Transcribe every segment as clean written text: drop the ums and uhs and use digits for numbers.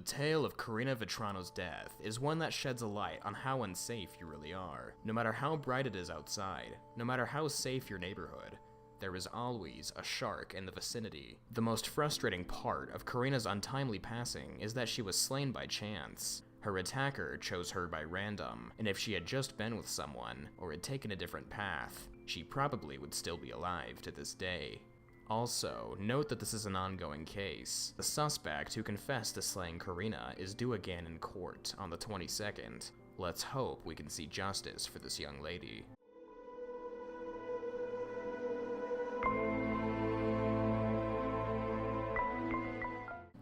tale of Karina Vetrano's death is one that sheds a light on how unsafe you really are. No matter how bright it is outside, no matter how safe your neighborhood, there is always a shark in the vicinity. The most frustrating part of Karina's untimely passing is that she was slain by chance. Her attacker chose her by random, and if she had just been with someone, or had taken a different path, she probably would still be alive to this day. Also, note that this is an ongoing case. The suspect who confessed to slaying Karina is due again in court on the 22nd. Let's hope we can see justice for this young lady.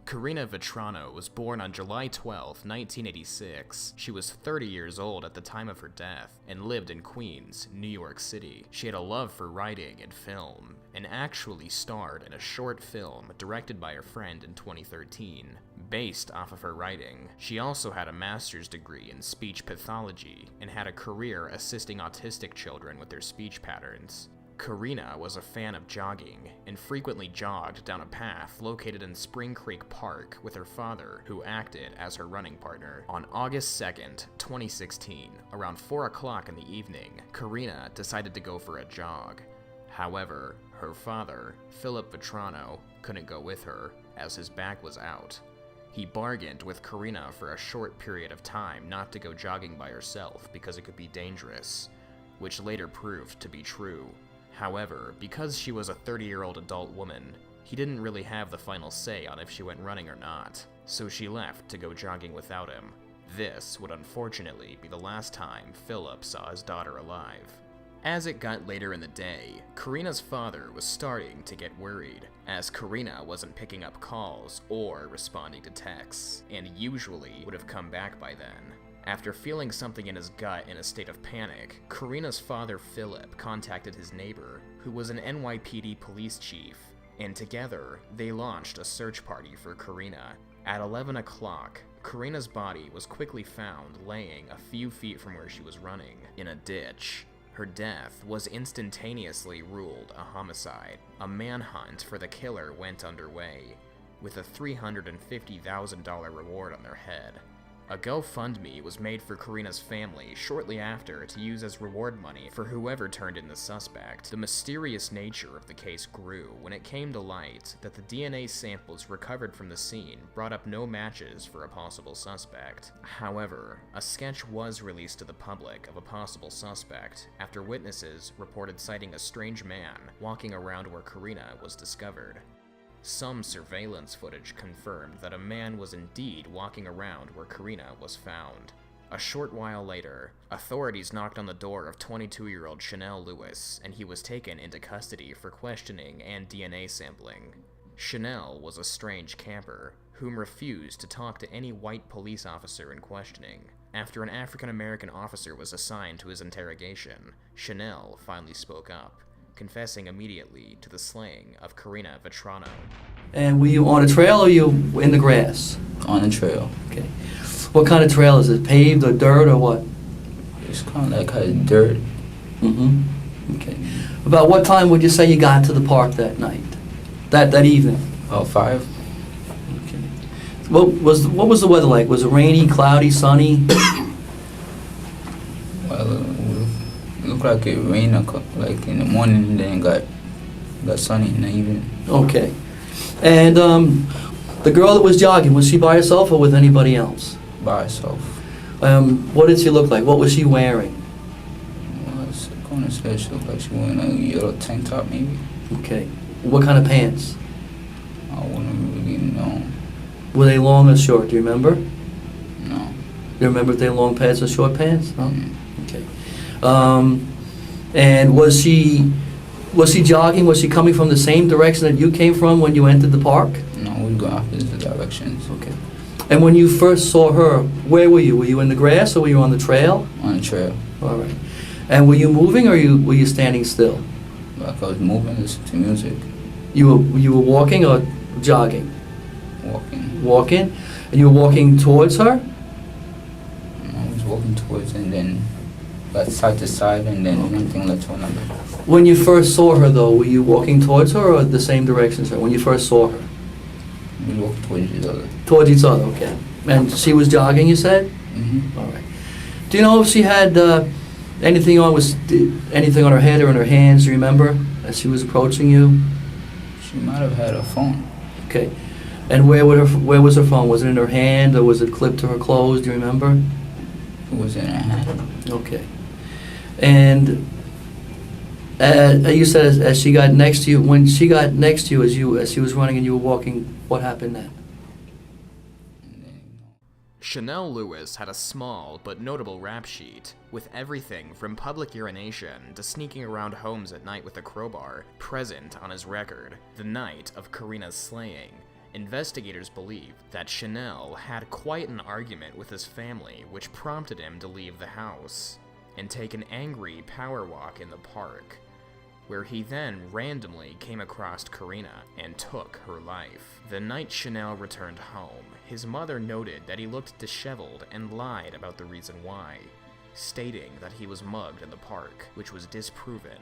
Karina Vetrano was born on July 12, 1986. She was 30 years old at the time of her death and lived in Queens, New York City. She had a love for writing and film, and actually starred in a short film directed by her friend in 2013. Based off of her writing, she also had a master's degree in speech pathology and had a career assisting autistic children with their speech patterns. Karina was a fan of jogging and frequently jogged down a path located in Spring Creek Park with her father, who acted as her running partner. On August 2nd, 2016, around 4 o'clock in the evening, Karina decided to go for a jog. However, her father, Philip Vetrano, couldn't go with her as his back was out. He bargained with Karina for a short period of time not to go jogging by herself because it could be dangerous, which later proved to be true. However, because she was a 30-year-old adult woman, he didn't really have the final say on if she went running or not, so she left to go jogging without him. This would unfortunately be the last time Philip saw his daughter alive. As it got later in the day, Karina's father was starting to get worried, as Karina wasn't picking up calls or responding to texts, and usually would have come back by then. After feeling something in his gut in a state of panic, Karina's father Philip contacted his neighbor, who was an NYPD police chief, and together they launched a search party for Karina. At 11 o'clock, Karina's body was quickly found laying a few feet from where she was running, in a ditch. Her death was instantaneously ruled a homicide. A manhunt for the killer went underway, with a $350,000 reward on their head. A GoFundMe was made for Karina's family shortly after to use as reward money for whoever turned in the suspect. The mysterious nature of the case grew when it came to light that the DNA samples recovered from the scene brought up no matches for a possible suspect. However, a sketch was released to the public of a possible suspect after witnesses reported sighting a strange man walking around where Karina was discovered. Some surveillance footage confirmed that a man was indeed walking around where Karina was found. A short while later, authorities knocked on the door of 22-year-old Chanel Lewis, and he was taken into custody for questioning and DNA sampling. Chanel was a strange camper, whom refused to talk to any white police officer in questioning. After an African-American officer was assigned to his interrogation, Chanel finally spoke up, confessing immediately to the slaying of Karina Vetrano. And were you on a trail or you in the grass? On a trail. Okay. What kind of trail is it? Paved or dirt or what? It's kind of like dirt. Mm-hmm. Okay. About what time would you say you got to the park that night? That evening? About 5. Okay. What was the weather like? Was it rainy, cloudy, sunny? Well, it looked like it rained like in the morning, and then got sunny in the evening. Okay. And the girl that was jogging, was she by herself or with anybody else? By herself. What did she look like? What was she wearing? Well, it's kind of say she looked like she wearing a yellow tank top, maybe. Okay. What kind of pants? I wouldn't really know. Were they long or short? Do you remember? No. You remember if they were long pants or short pants? No? Mm. Okay. And was she jogging? Was she coming from the same direction that you came from when you entered the park? No, we go opposite directions. Okay. And when you first saw her, where were you? Were you in the grass or were you on the trail? On the trail. All right. And were you moving or were you standing still? Like I was moving, listening to music. You were walking or jogging? Walking. Walking? And you were walking towards her? I was walking towards, and then got side to side, and then one thing led to another. When you first saw her, though, were you walking towards her or the same direction as her? When you first saw her? We walked towards each other. Towards each other, okay. And she was jogging, you said? Mm-hmm. All right. Do you know if she had anything on her head or in her hands, do you remember, as she was approaching you? She might have had a phone. Okay. And where was her phone? Was it in her hand or was it clipped to her clothes? Do you remember? It was in her hand. Okay. And you said as she got next to you, when she got next to you as she was running and you were walking, what happened then? Chanel Lewis had a small but notable rap sheet, with everything from public urination to sneaking around homes at night with a crowbar present on his record. The night of Karina's slaying, investigators believe that Chanel had quite an argument with his family, which prompted him to leave the house and take an angry power walk in the park, where he then randomly came across Karina and took her life. The night Chanel returned home, his mother noted that he looked disheveled and lied about the reason why, stating that he was mugged in the park, which was disproven.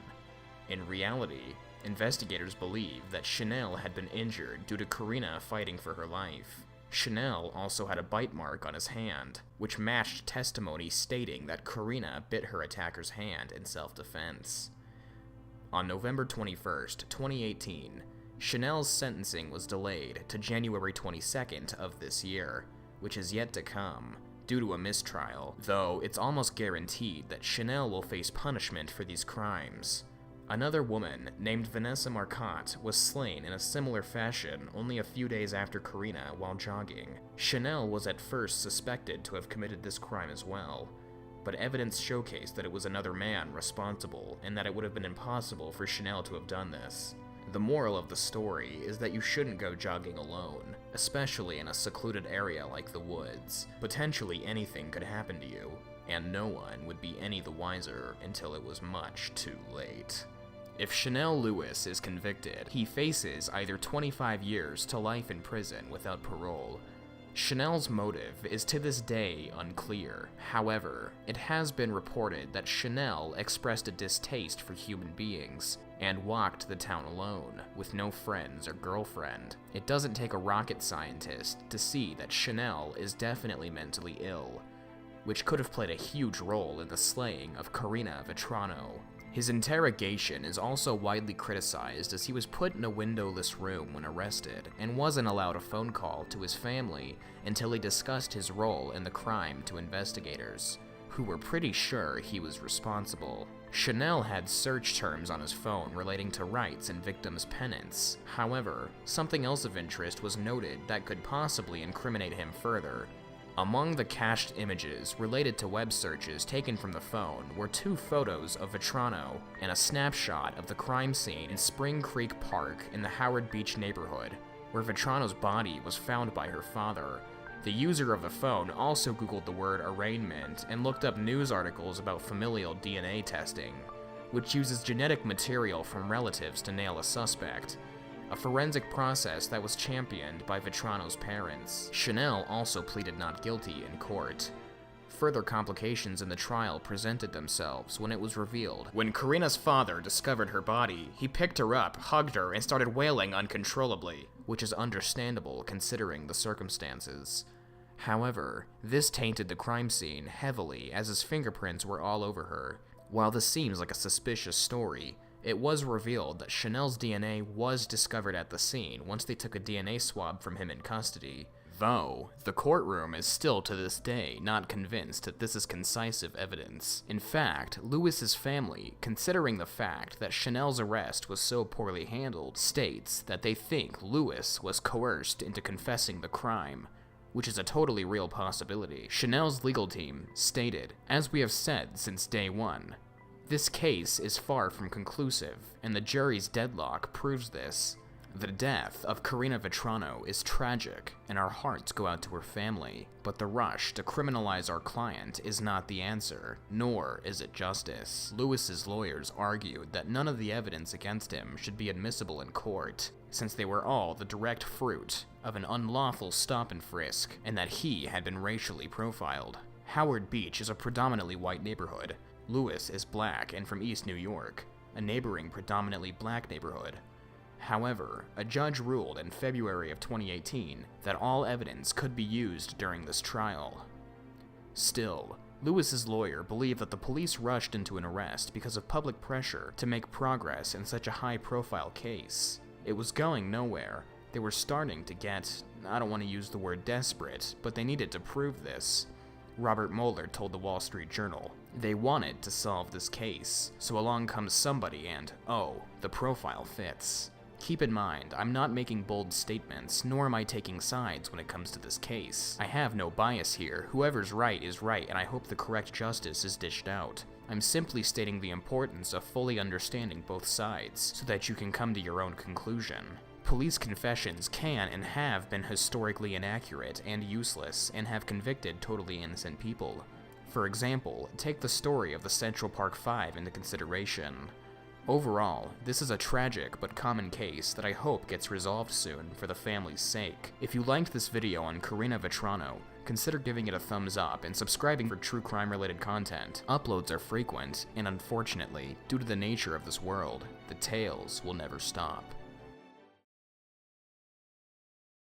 In reality, investigators believe that Chanel had been injured due to Karina fighting for her life. Chanel also had a bite mark on his hand, which matched testimony stating that Karina bit her attacker's hand in self-defense. On November 21st, 2018, Chanel's sentencing was delayed to January 22nd of this year, which is yet to come, due to a mistrial, though it's almost guaranteed that Chanel will face punishment for these crimes. Another woman, named Vanessa Marcotte, was slain in a similar fashion only a few days after Karina while jogging. Chanel was at first suspected to have committed this crime as well, but evidence showcased that it was another man responsible and that it would have been impossible for Chanel to have done this. The moral of the story is that you shouldn't go jogging alone, especially in a secluded area like the woods. Potentially anything could happen to you, and no one would be any the wiser until it was much too late. If Chanel Lewis is convicted, he faces either 25 years to life in prison without parole. Chanel's motive is to this day unclear. However, it has been reported that Chanel expressed a distaste for human beings and walked the town alone, with no friends or girlfriend. It doesn't take a rocket scientist to see that Chanel is definitely mentally ill, which could have played a huge role in the slaying of Karina Vetrano. His interrogation is also widely criticized as he was put in a windowless room when arrested and wasn't allowed a phone call to his family until he discussed his role in the crime to investigators, who were pretty sure he was responsible. Chanel had search terms on his phone relating to rights and victims' penance. However, something else of interest was noted that could possibly incriminate him further. Among the cached images related to web searches taken from the phone were 2 photos of Vetrano and a snapshot of the crime scene in Spring Creek Park in the Howard Beach neighborhood, where Vetrano's body was found by her father. The user of the phone also Googled the word arraignment and looked up news articles about familial DNA testing, which uses genetic material from relatives to nail a suspect, a forensic process that was championed by Vetrano's parents. Chanel also pleaded not guilty in court. Further complications in the trial presented themselves when it was revealed. When Karina's father discovered her body, he picked her up, hugged her, and started wailing uncontrollably, which is understandable considering the circumstances. However, this tainted the crime scene heavily as his fingerprints were all over her. While this seems like a suspicious story, it was revealed that Chanel's DNA was discovered at the scene once they took a DNA swab from him in custody. Though, the courtroom is still to this day not convinced that this is concisive evidence. In fact, Lewis's family, considering the fact that Chanel's arrest was so poorly handled, states that they think Lewis was coerced into confessing the crime, which is a totally real possibility. Chanel's legal team stated, "As we have said since day one, this case is far from conclusive, and the jury's deadlock proves this. The death of Karina Vetrano is tragic, and our hearts go out to her family, but the rush to criminalize our client is not the answer, nor is it justice." Lewis's lawyers argued that none of the evidence against him should be admissible in court, since they were all the direct fruit of an unlawful stop and frisk, and that he had been racially profiled. Howard Beach is a predominantly white neighborhood. Lewis is black and from East New York, a neighboring predominantly black neighborhood. However, a judge ruled in February of 2018 that all evidence could be used during this trial. Still, Lewis's lawyer believed that the police rushed into an arrest because of public pressure to make progress in such a high-profile case. It was going nowhere. They were starting to get, I don't want to use the word desperate, but they needed to prove this. Robert Mueller told the Wall Street Journal, they wanted to solve this case, so along comes somebody and, oh, the profile fits. Keep in mind, I'm not making bold statements, nor am I taking sides when it comes to this case. I have no bias here. Whoever's right is right, and I hope the correct justice is dished out. I'm simply stating the importance of fully understanding both sides, so that you can come to your own conclusion. Police confessions can and have been historically inaccurate and useless, and have convicted totally innocent people. For example, take the story of the Central Park Five into consideration. Overall, this is a tragic but common case that I hope gets resolved soon for the family's sake. If you liked this video on Karina Vetrano, consider giving it a thumbs up and subscribing for true crime related content. Uploads are frequent, and unfortunately, due to the nature of this world, the tales will never stop.